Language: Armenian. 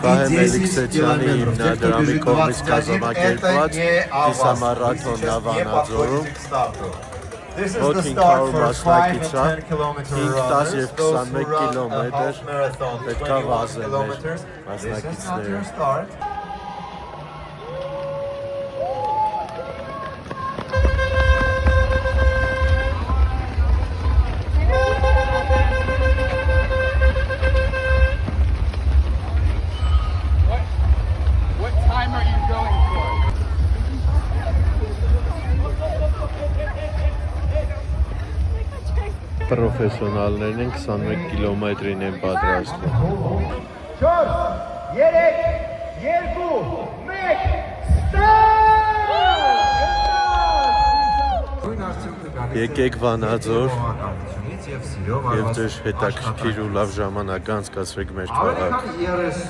Վահե Մելիքսեթյանի հիմնադրամի կողմից կազմակերպված կիսամարաթոնն է Վանաձորում։ Մոտ 500 մասնակից է, 5, 10 և 21 կիլոմետր պետք է վազել մեր մասնակիցները։ Պրոֆեսիոնալներն են 21 կիլոմետրին են պատրաստվում։ 4, 3, 2, 1, ստարտ! Եկեք Վանաձոր և ձեր հետաքրքիր ու լավ ժամանակ անցկացրեք մեր քաղաքում։